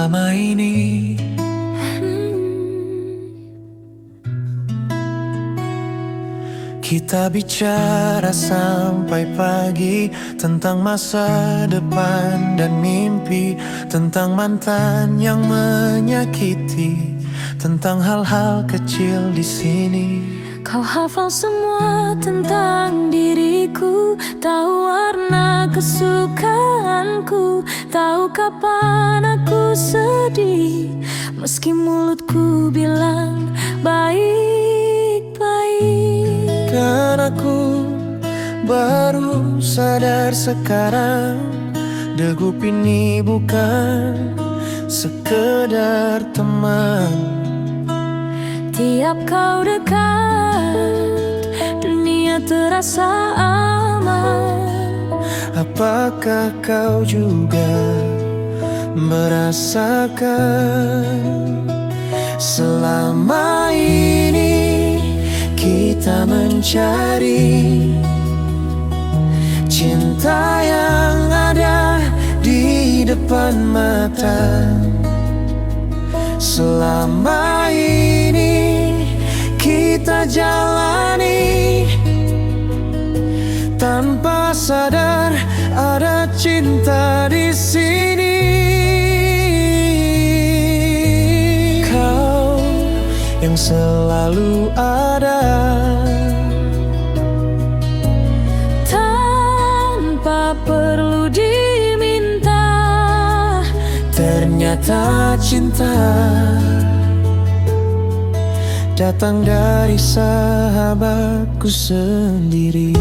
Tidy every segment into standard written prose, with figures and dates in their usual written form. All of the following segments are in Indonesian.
selama ini. Kita bicara sampai pagi tentang masa depan dan mimpi, tentang mantan yang menyakiti, tentang hal-hal kecil di sini. Kau hafal semua tentang diriku, tahu warna kesukaanku, tahu kapan aku sedih, meski mulutku bilang baik-baik. Kan aku baru sadar sekarang, degup ini bukan sekedar teman. Tiap kau dekat, dunia terasa aman. Apakah kau juga merasakan? Selama ini kita mencari cinta yang ada di depan mata. Selama ini kita jalani tanpa sadar ada cinta di sini. Kau yang selalu ada, tanpa perlu diminta. ternyata cinta datang dari sahabatku sendiri.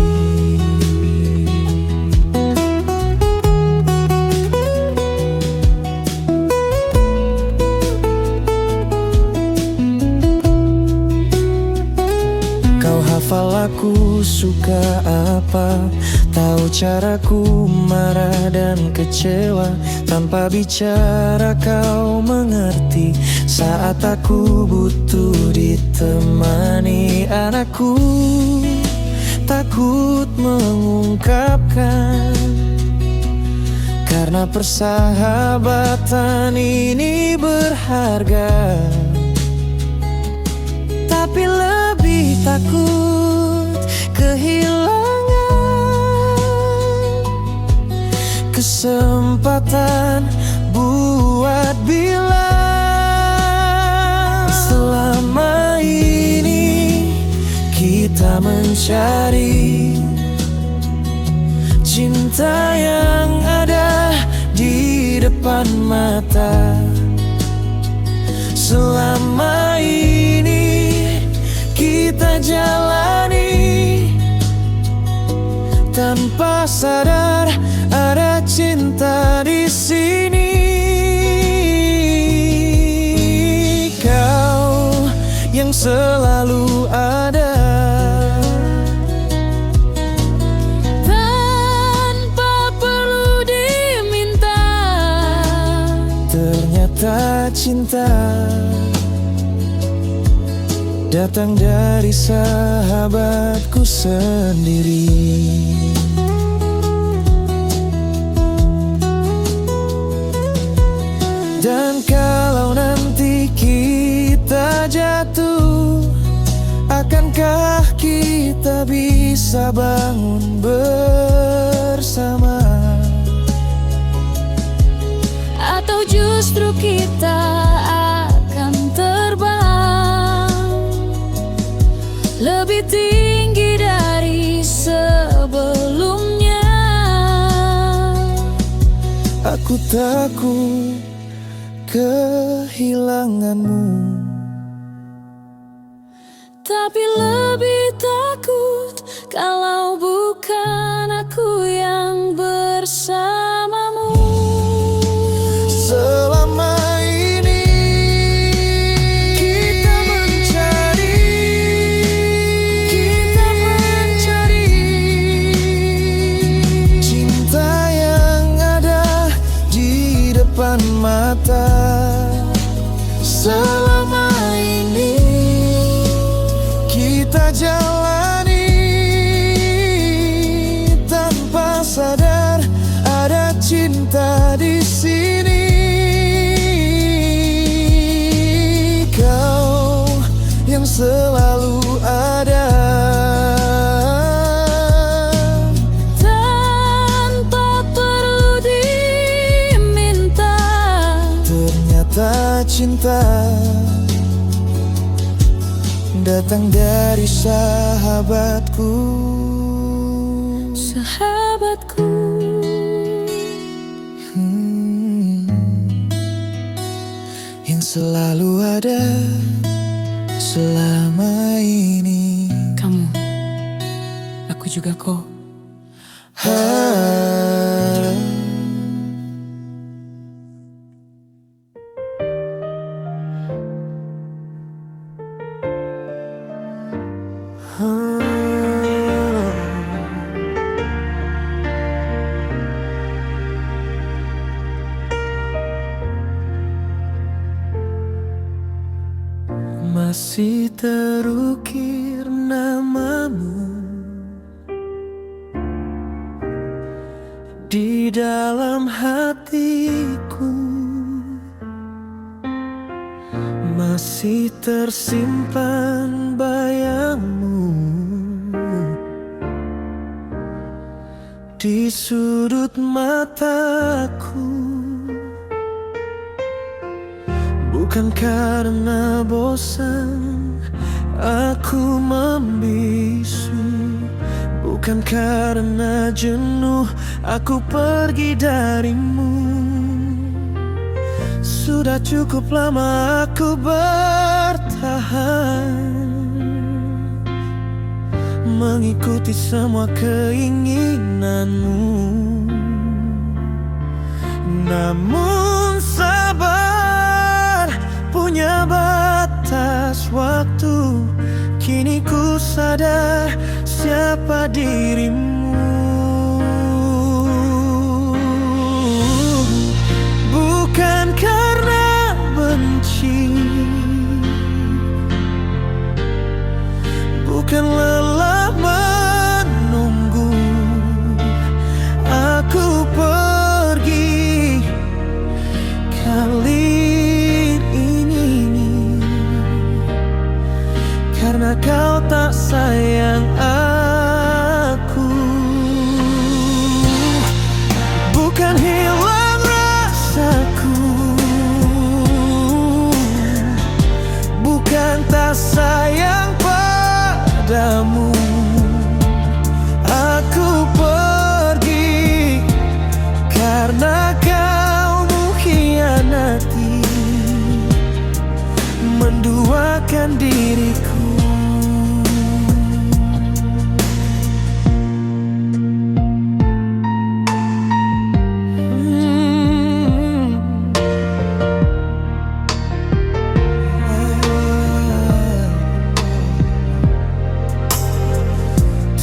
Kau hafal aku suka apa, tahu caraku marah dan kecewa. Tanpa bicara kau mengerti saat aku butuh ditemani. Anakku takut mengungkapkan, karena persahabatan ini berharga. Tapi lebih takut kehilangan kesempatan buat bilang. Selama ini kita mencari cinta yang ada di depan mata. Selama ini kita jalani tanpa sadar ada cinta di sini. Kau yang selalu ada, Tanpa perlu diminta. ternyata cinta datang dari sahabatku sendiri. Dan kalau nanti kita jatuh, akankah kita bisa bangun bersama? Atau justru kita akan terbang lebih tinggi dari sebelumnya. Aku takut kehilanganmu, tapi lebih takut kalau bukan aku yang bersamamu. selama ini kita mencari cinta yang ada di depan mata. Selama ini kita jalani cinta datang dari sahabatku. Sahabatku, yang selalu ada selama ini. kamu, aku juga kok. Masih terukir namamu di dalam hatiku, masih tersimpan bayangmu di sudut mataku. Bukan karena bosan aku membisu, bukan karena jenuh aku pergi darimu. Sudah cukup lama aku bertahan, mengikuti semua keinginanmu. Namun sabar punya batas waktu. Kini ku sadar siapa dirimu. Bukan karena benci, bukan lelah menunggu aku pergi kali ini, karena kau tak sayang aku. Bukan hilang rasaku, bukan tak sayang padamu. Aku pergi karena kau mengkhianati, menduakan diriku.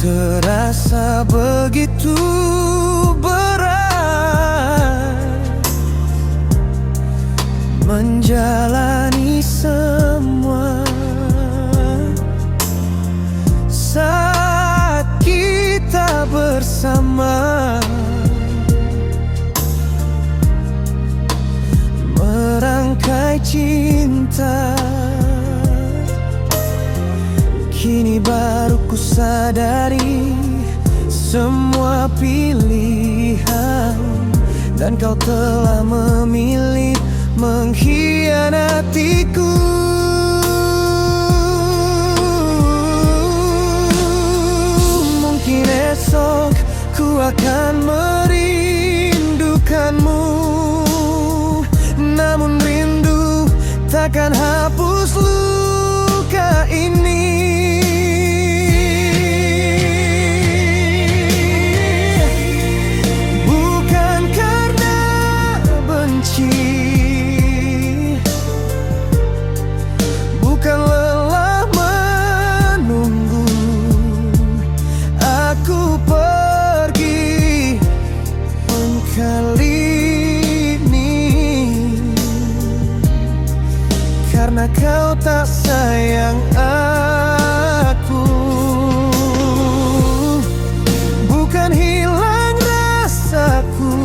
Terasa begitu berat menjalani semua saat kita bersama, merangkai cinta. Kini baru ku sadari semua pilihan, dan kau telah memilih mengkhianatiku. Mungkin esok ku akan merindukanmu, namun rindu takkan hapus luka ini. Bukan lelah menunggu aku pergi kali ini, karena kau tak sayang aku. Bukan hilang rasaku,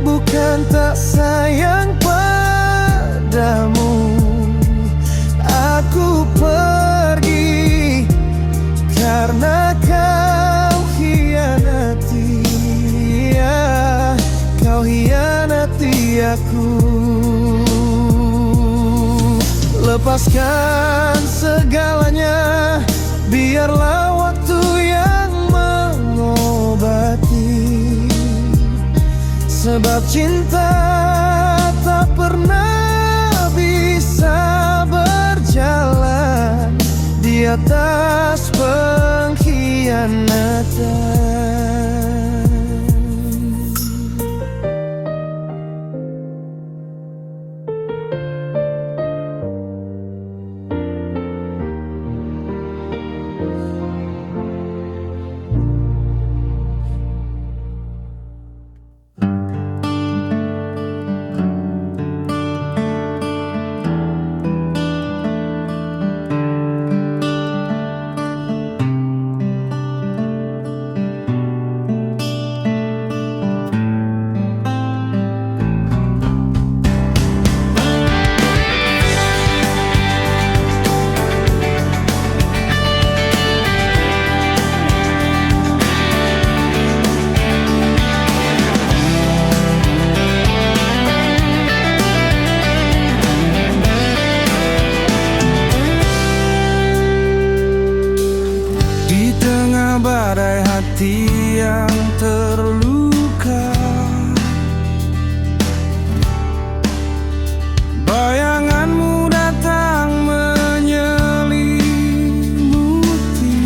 bukan tak sayang padamu. Aku pergi karena kau hianati, ya, kau hianati lepaskan segalanya, biarlah waktu yang mengobati. Sebab cinta tak pernah bisa berjalan di atas pengkhianatan. Badai hati yang terluka, bayanganmu datang menyelimuti.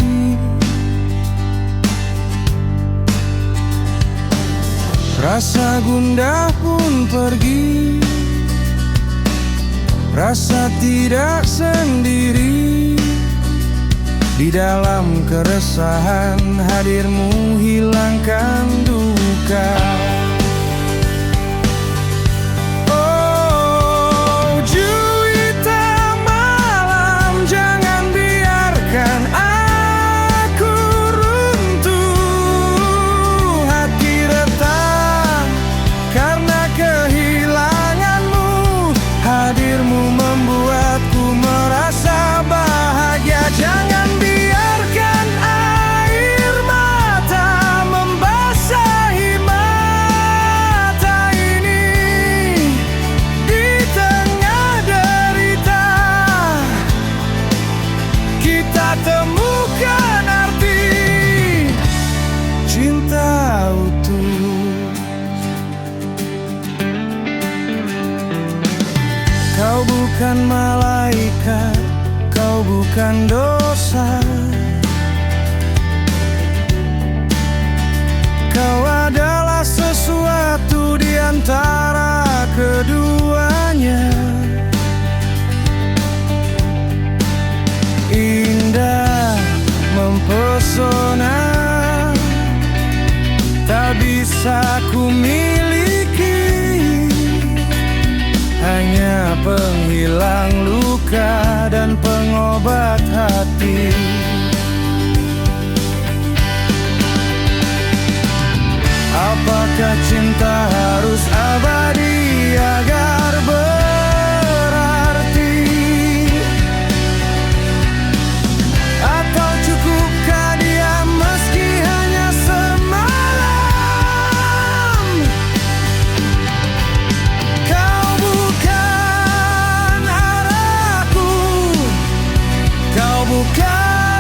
Rasa gundah pun pergi, rasa tidak sendiri. Di dalam keresahan hadirmu hilangkan duka. Oh juwita malam, jangan biarkan aku runtuh. Hati retak karena kehilanganmu, hadirmu membuatku merasa bahagia. Jangan biarkan air mata membasahi mata ini. Di tengah derita kita temukan arti cinta utuh. Kau bukan malaikat, kau bukan dosa. Kau adalah sesuatu di antara keduanya. Indah, mempesona, tak bisa ku miliki. Hanya penghilang luka dan pengobat hati. Apakah cinta harus abadi agar berarti? Atau cukupkah dia meski hanya semalam? Kau bukan arahku, kau bukan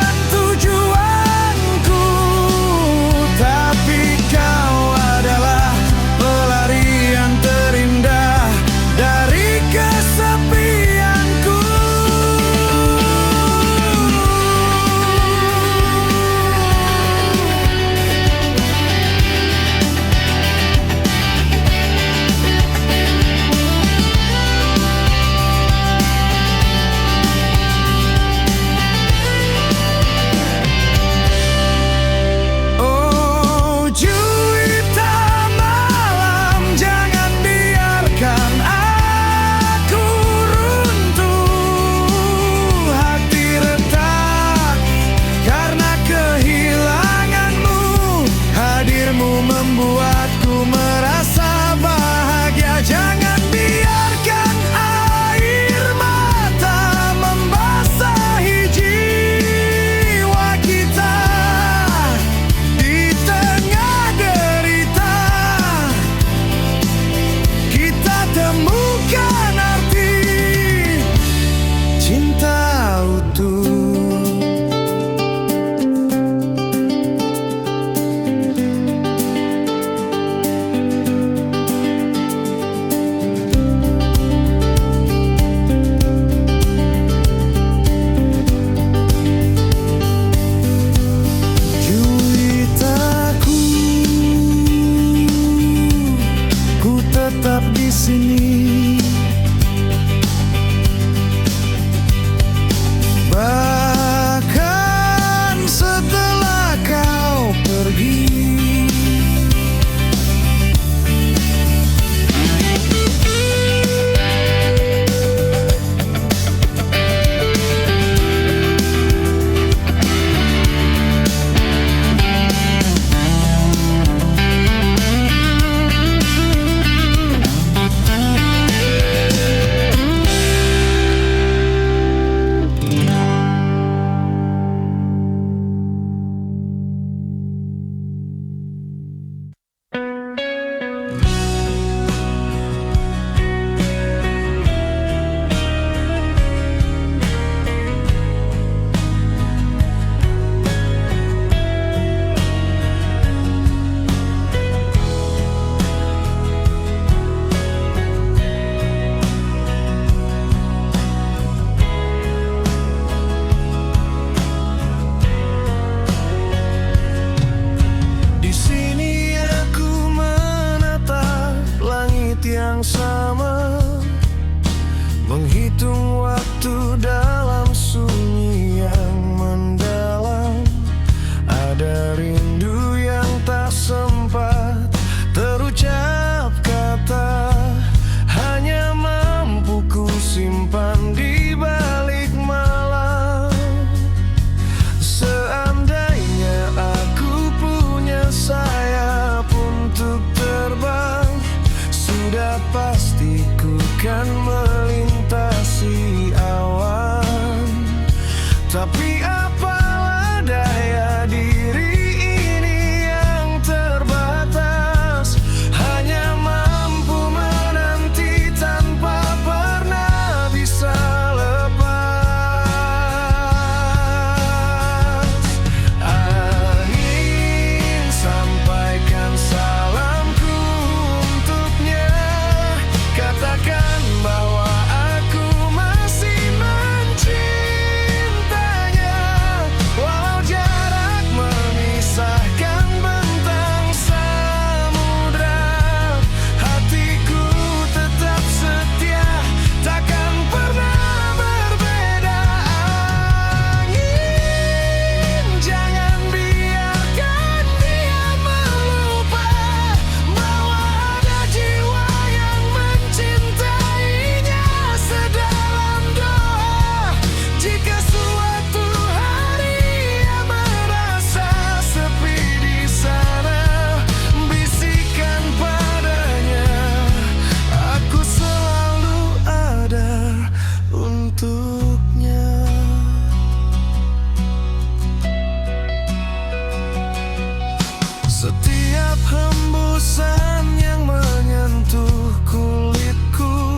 hembusan yang menyentuh kulitku.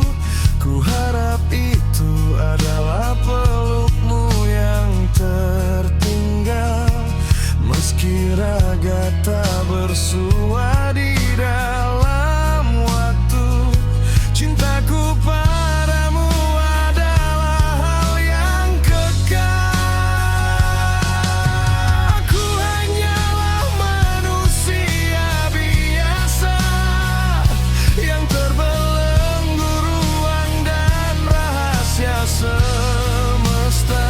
Ku harap itu adalah pelukmu yang tertinggal, meski raga tak bersua di dalam waktu. Cintaku padamu adalah hal yang kekal. Aku hanyalah manusia biasa yang terbelenggu ruang dan rahasia semesta.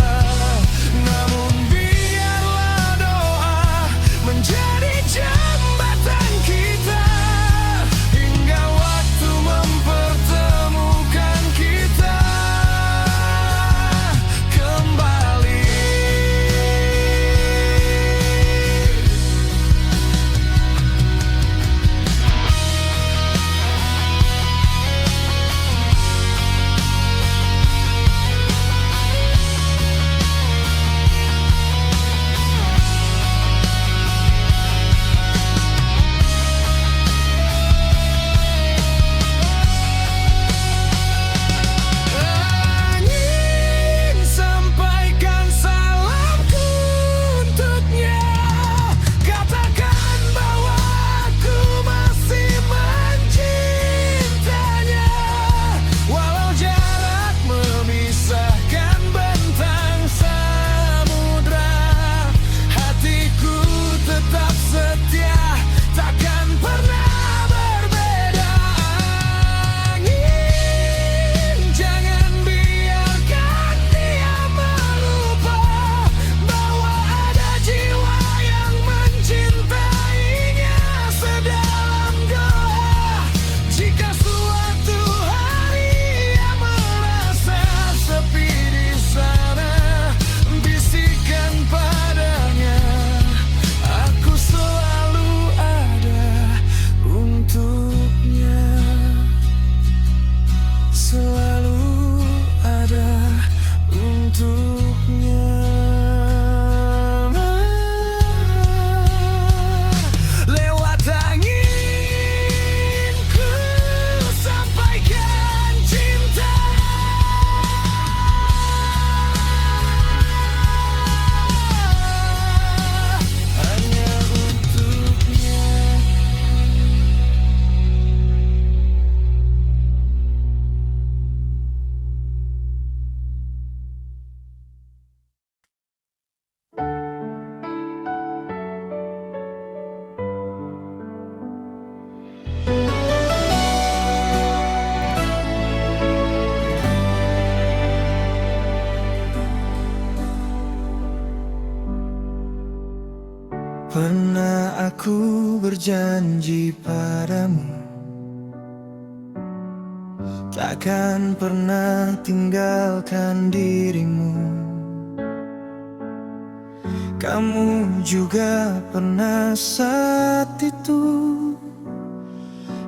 Namun biarlah doa menjadi jembatan kita hingga waktu mempertemukan kita kembali. Angin sampaikan salamku untuknya. Katakan bahwa aku masih mencintanya. Walau jarak memisahkan bentang samudra, hatiku tetap setia, takkan pernah berbeda. Angin, jangan biarkan dia melupa bahwa ada jiwa yang mencintainya sedalam doa. Jika suatu hari ia merasa sepi di sana, bisikan padanya, aku selalu ada untuknya. Selalu ada untuknya. Lewat angin ku sampaikan cinta. Hanya untuknya. Pernah aku berjanji padamu, takkan pernah tinggalkan dirimu. Kamu juga pernah saat itu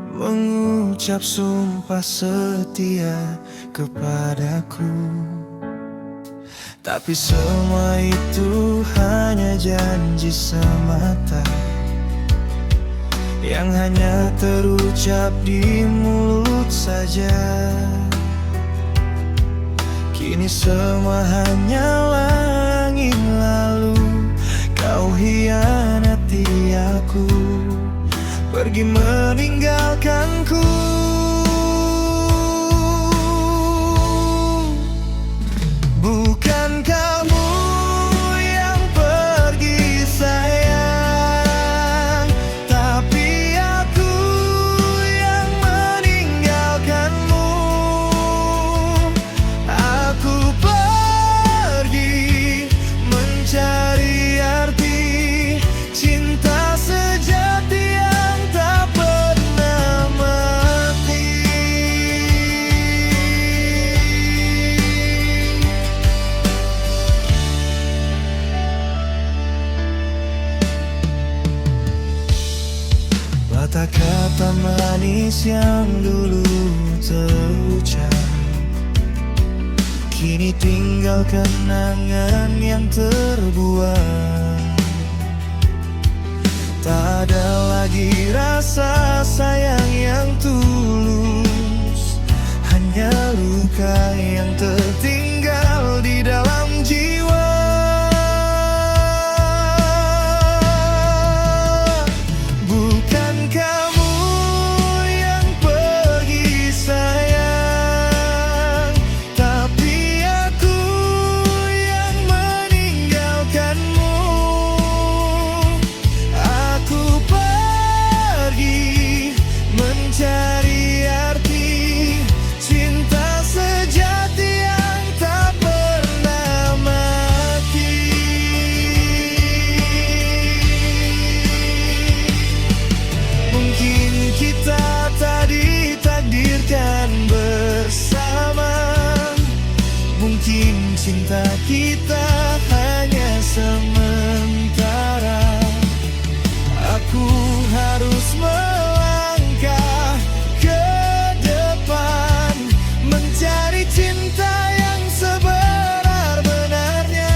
mengucap sumpah setia kepadaku. Tapi semua itu hanya janji semata yang hanya terucap di mulut saja. Kini semua hanyalah angin lalu. Kau hianati aku, pergi meninggalkanku. Bukan kamu yang pergi sayang, tapi aku yang meninggalkanmu. Aku pergi mencari arti cinta sejati yang tak pernah mati. Kata-kata manis yang dulu terucap kini tinggal kenangan yang terbuang. Tak ada lagi rasa luka yang tertinggal di dalam jiwa. Bukan kamu yang pergi sayang, tapi aku yang meninggalkanmu. Aku pergi mencari arti cinta sejati yang tak pernah mati. Mungkin kita tak ditakdirkan bersama, mungkin cinta kita hanya sementara. Aku harus melangkah ke depan, mencari cinta yang sebenar-benarnya.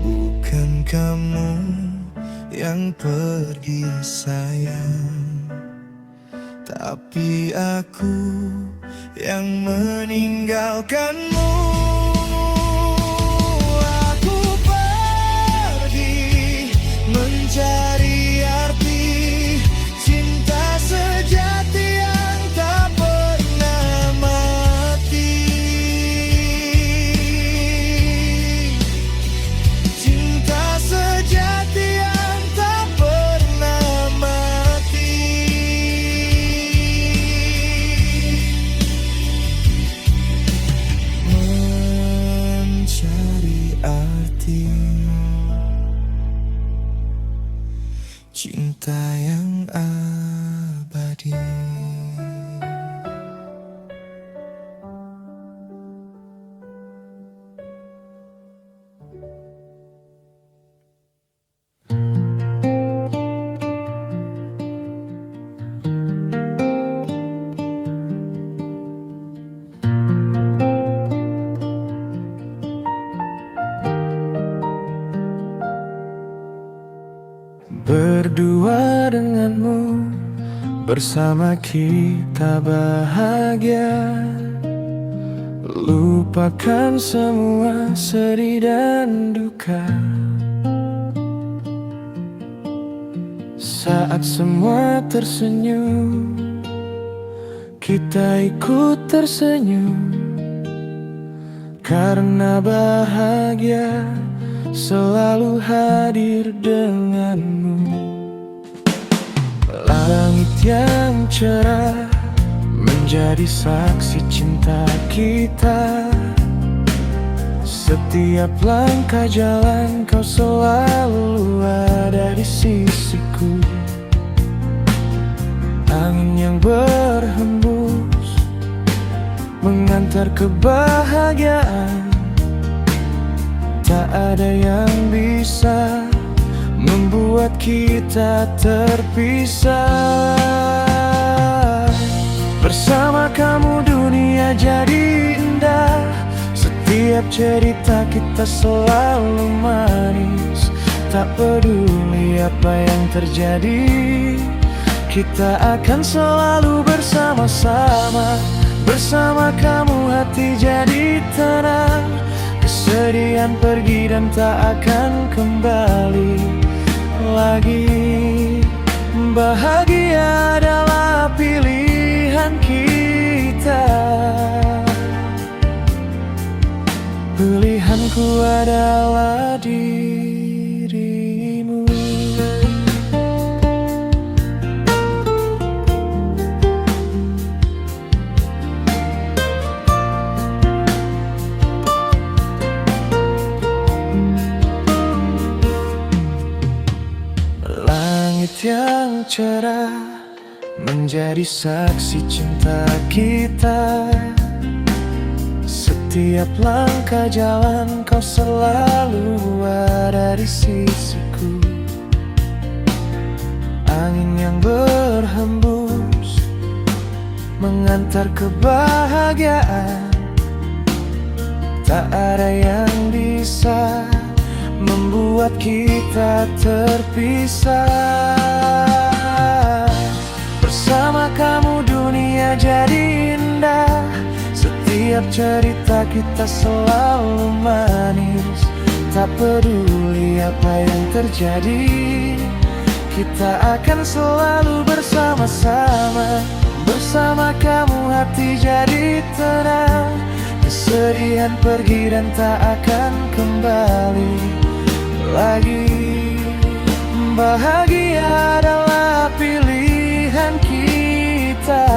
Bukan kamu yang pergi sayang, tapi aku yang meninggalkanmu. Aku pergi mencari arti cinta sejati yang tak pernah mati. Cinta sejati yang tak pernah mati. Mencari arti cinta yang abadi. Berdua denganmu, bersama kita bahagia. Lupakan semua sedih dan duka. Saat semua tersenyum, kita ikut tersenyum. Karena bahagia selalu hadir denganmu. Langit yang cerah menjadi saksi cinta kita. Setiap langkah jalan kau selalu ada di sisiku. Angin yang berhembus mengantar kebahagiaan. Tak ada yang bisa membuat kita terpisah. Bersama kamu dunia jadi indah. Setiap cerita kita selalu manis. Tak peduli apa yang terjadi, kita akan selalu bersama-sama. Bersama kamu hati jadi tenang. Kesedihan pergi dan tak akan kembali lagi. Bahagia adalah pilihan kita. Pilihanku adalah dirimu. Langit yang cerah menjadi saksi cinta kita. Setiap langkah jalan kau selalu ada di sisiku. Angin yang berhembus mengantar kebahagiaan. Tak ada yang bisa membuat kita terpisah. Bersama kamu dunia jadi indah. Setiap cerita kita selalu manis. Tak peduli apa yang terjadi, kita akan selalu bersama-sama. Bersama kamu hati jadi tenang. Kesedihan pergi dan tak akan kembali lagi. Bahagia adalah pilihan kita.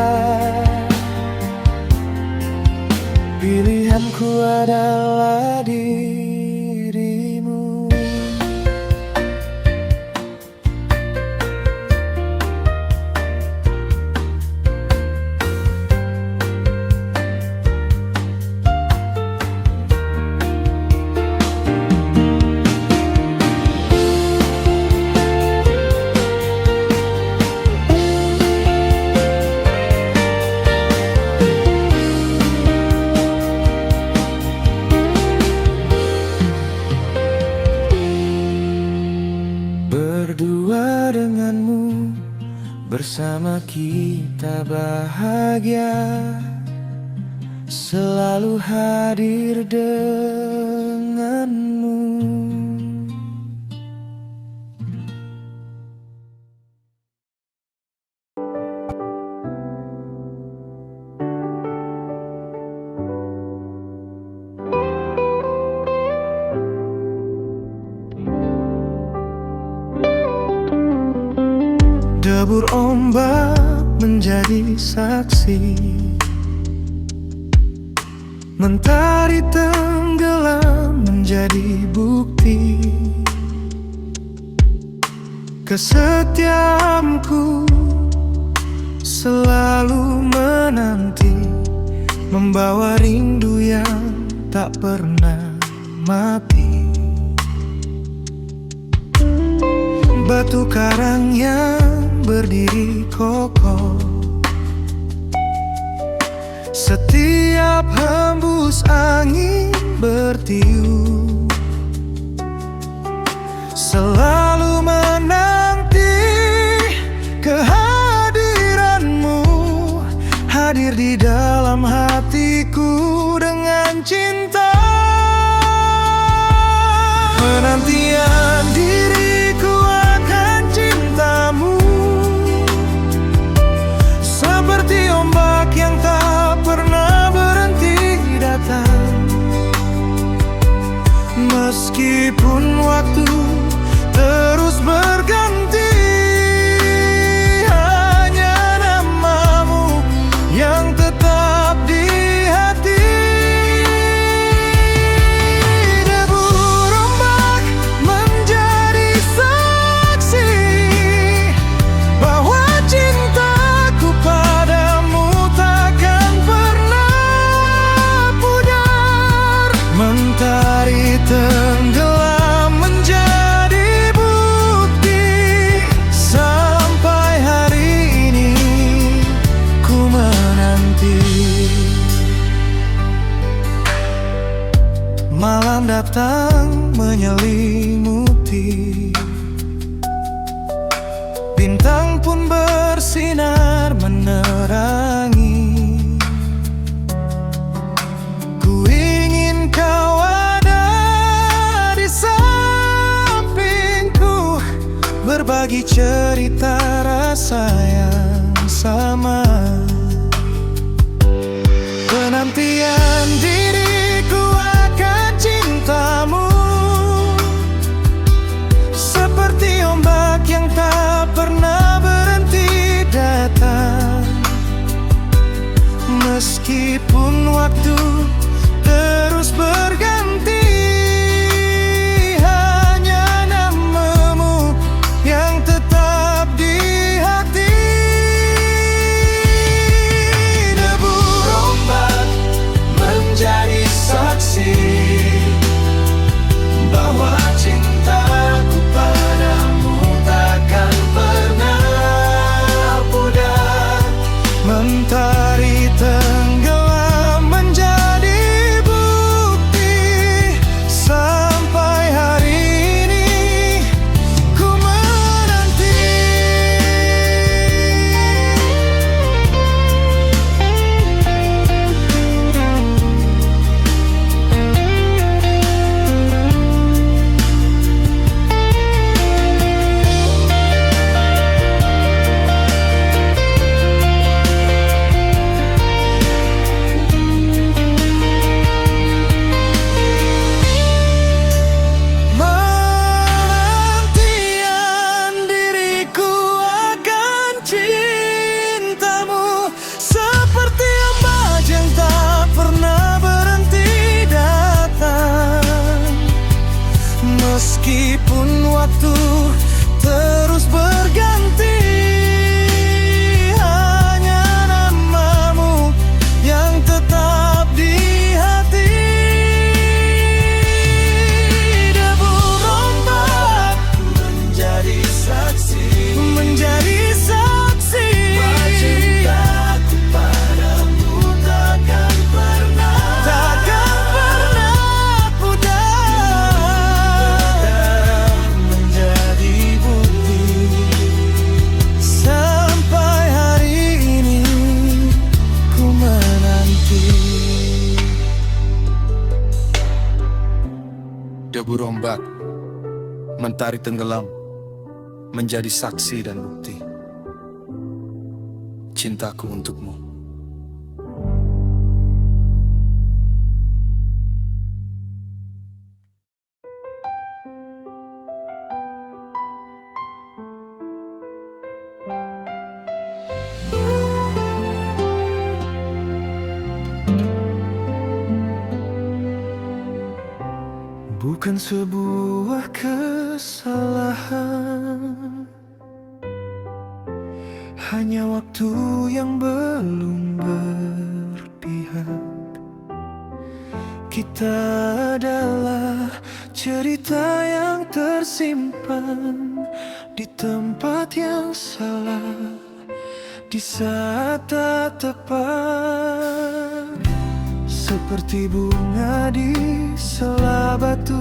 Pilihanku adalah dirimu. Berdua denganmu, bersama kita bahagia. Selalu hadir denganmu. Debur ombak menjadi saksi, mentari tenggelam menjadi bukti. Kesetiaanku selalu menanti, membawa rindu yang tak pernah mati. Batu karang yang berdiri kokoh, setiap hembus angin bertiup, selalu menanti kehadiranmu. Hadir di dalam hatiku dengan cinta. Penantian diriku akan cintamu, seperti ombak yang tak pernah berhenti datang. Meskipun waktu terus berganti, hanya namamu yang tetap di hati. Debur ombak menjadi saksi bahwa cintaku padamu takkan pernah pudar. Mentari tenggelam menjadi bukti, sampai hari ini ku menanti. Malam datang menyelimuti, bintang pun bersinar menerangi. Ku ingin kau ada di sampingku, berbagi cerita rasa yang sama. Penantian diriku akan cintamu, seperti ombak yang tak pernah berhenti datang. Meskipun waktu terus berganti, hanya namamu yang tetap Debu rombak, mentari tenggelam, menjadi saksi dan bukti cintaku untukmu. Bukan sebuah kesalahan, hanya waktu yang belum berpihak. Kita adalah cerita yang tersimpan di tempat yang salah, di saat tak tepat. Seperti bunga di sela batu,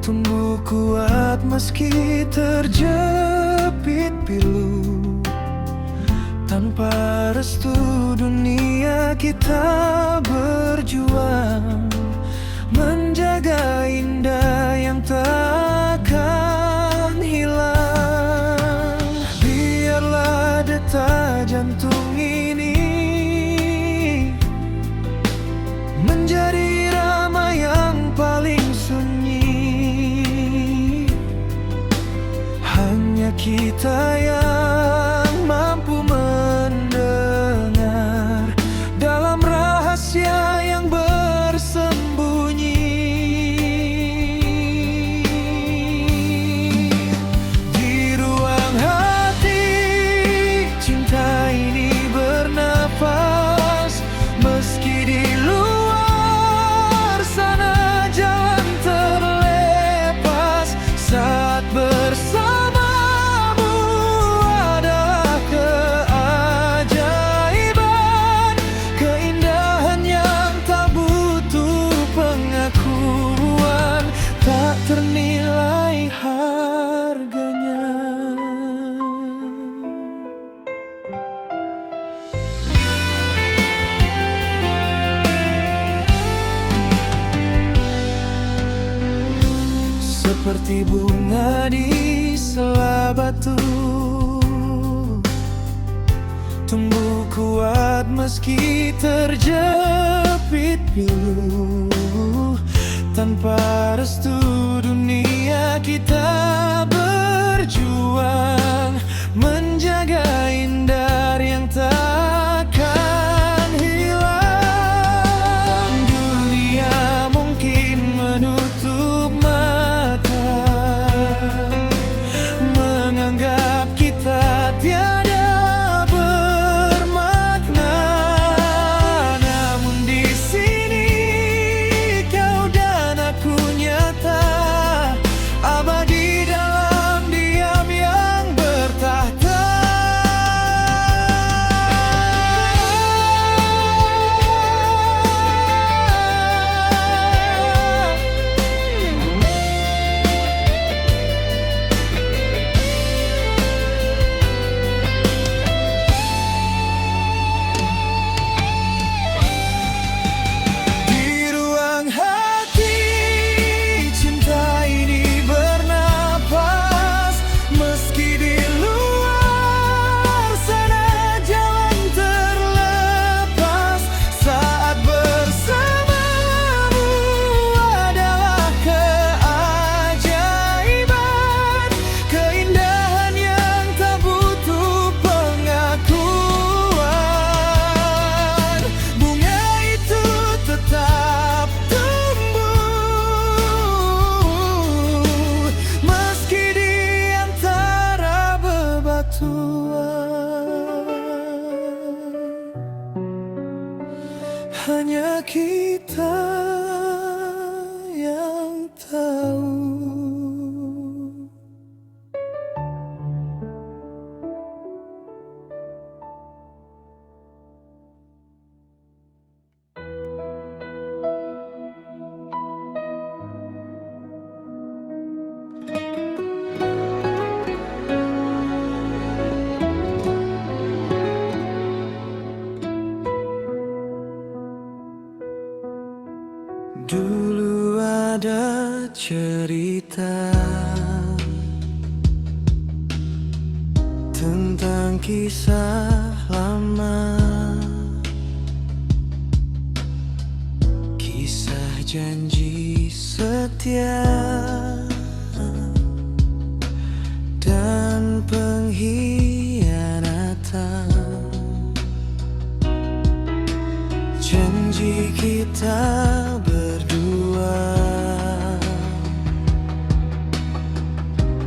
tumbuh kuat meski terjepit pilu. Tanpa restu dunia kita berjuang menjaga indah yang takkan hilang. Biarlah detak jantung ini menjadi irama yang paling sunyi. Hanya kita yang mampu mendengar dalam rahasia yang bersembunyi. Di ruang hati cinta ini bernafas, meski di luar sana jalan terlepas. Saat bersamamu adalah keajaiban, keindahan yang tak butuh pengakuan, tak ternilai harganya. Seperti bunga di sela batu, tumbuh kuat meski terjepit pilu. Tanpa restu dunia kita berjuang menjaga indah yang takkan hilang. Dunia mungkin menutup mata, menganggap kita tiada bermakna. Namun di sini kau dan aku nyata, abadi dalam diam yang bertahta. Di ruang hati cinta ini bernapas, meski di luar sana jalan terlepas. Saat bersamamu adalah keajaiban, keindahan yang tak butuh pengakuan. Bunga itu tetap tumbuh meski di antara bebatuan. Hanya kita yang tahu. Dulu ada cerita tentang kisah lama, kisah janji setia dan pengkhianatan. Janji kita berdua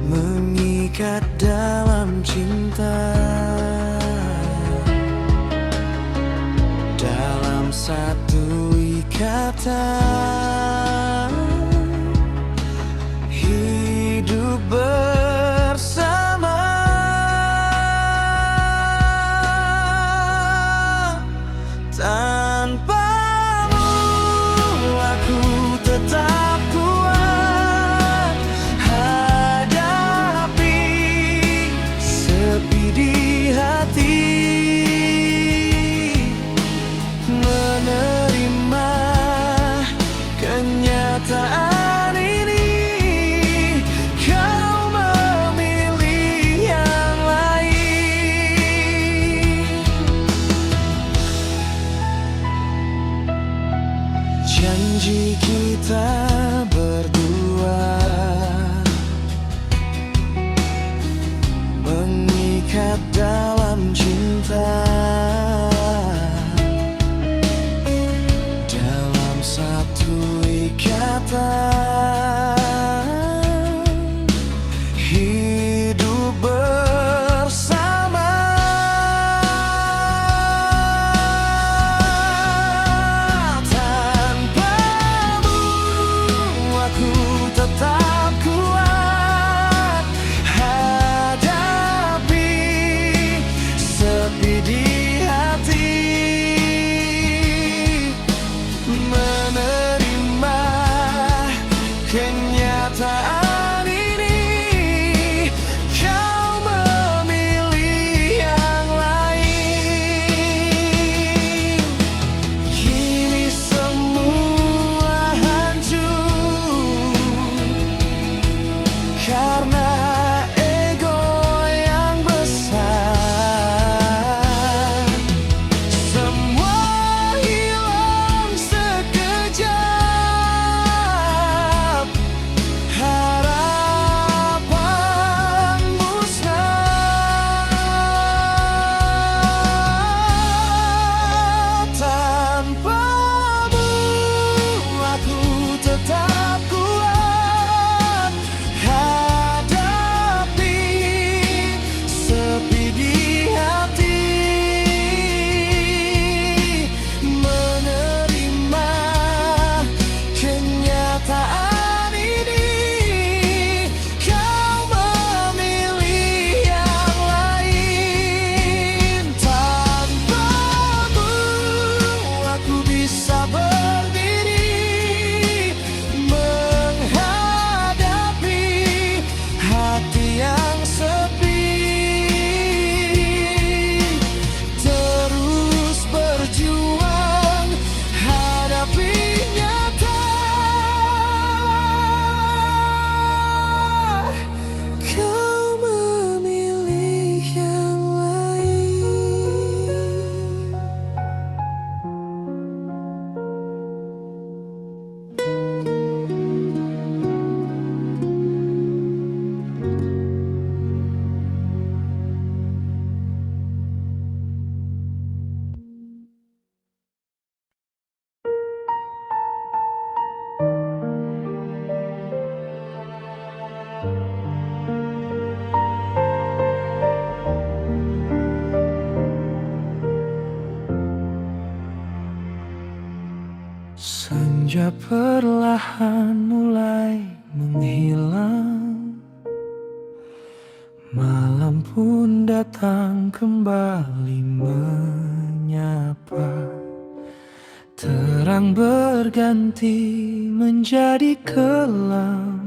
mengikat dalam cinta, dalam satu ikatan hidup bersama. Tanpamu aku tetap kuat hadapi sepi di hati, menerima kenyataan ini. Kau memilih yang lain. Janji kita berdua mengikat dalam cinta, dalam satu ikatan hidup bersama. Tanpamu aku tetap kuat hadapi sepi di hati, menerima kenyataan ini. Kau memilih yang lain. Kini semua hancur karena ego yang besar. Semua hilang sekejap, harapan musnah. Tanpamu aku tetap kuat hadapi sepi di hati, menerima kenyataan ini. Kau memilih yang lain. Tanpamu aku bisa berdiri menghadapi hati yang sepi, terus berjuang hadapi nyata. Kau memilih yang lain. Senja perlahan mulai menghilang, malam pun datang kembali menyapa. Terang berganti menjadi kelam,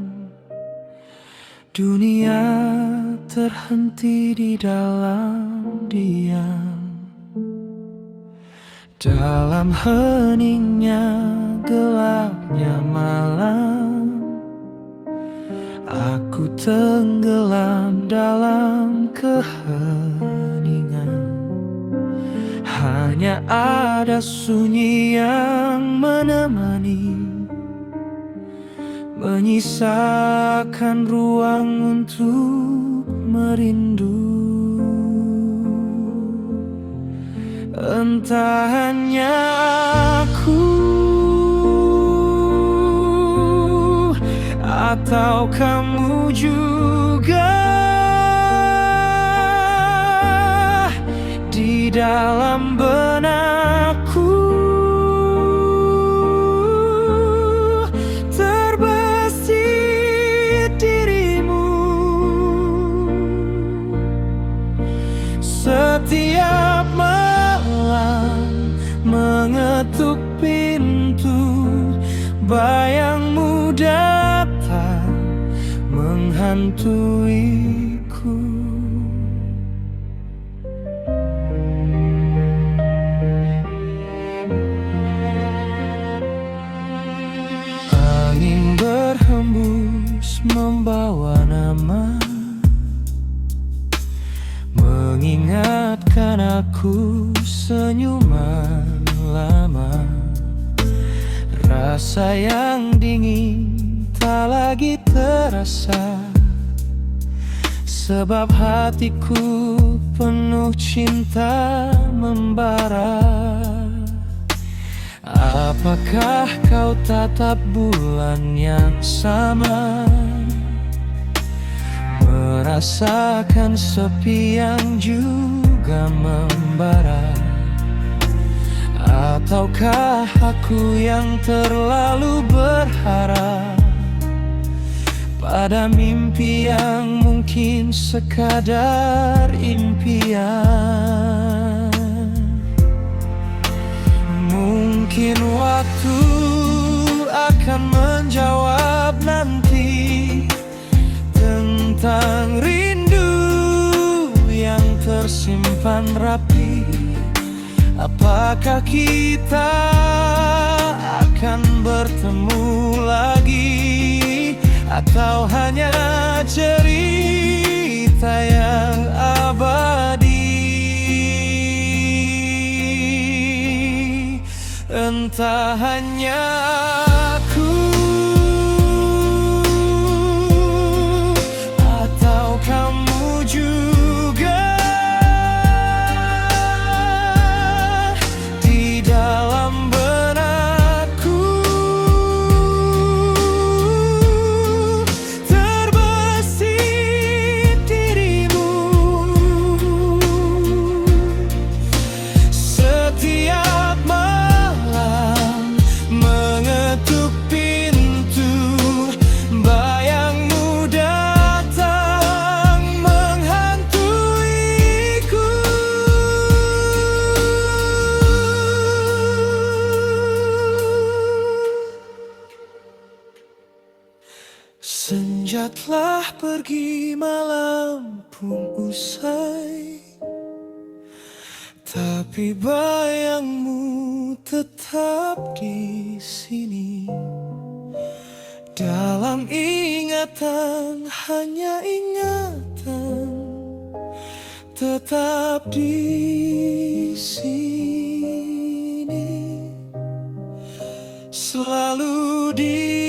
dunia terhenti di dalam diam. Dalam heningnya gelapnya tenggelam dalam keheningan. Hanya ada sunyi yang menemani, menyisakan ruang untuk merindu. Entah hanya aku atau kamu juga di dalam benakku terbesit dirimu. Setiap malam mengetuk pintu, bayangmu datang menghantuiku. Angin berhembus membawa nama, mengingatkan aku senyuman lama. Rasa yang dingin tak lagi terasa, sebab hatiku penuh cinta membara. Apakah kau tatap bulan yang sama, merasakan sepi yang juga membara? Ataukah aku yang terlalu berharap pada mimpi yang mungkin sekadar impian? Mungkin waktu akan menjawab nanti tentang rindu yang tersimpan rapi. Apakah kita akan bertemu lagi, atau hanya cerita yang abadi? Entah hanya aku atau kamu juga di dalam benakku terbesit dirimu. Setiap malam mengetuk pintu, bayangmu datang menghantuiku. Senja telah pergi, malam pun usai, tapi bayangmu tetap di sini. Dalam ingatan, hanya ingatan, tetap di sini, selalu di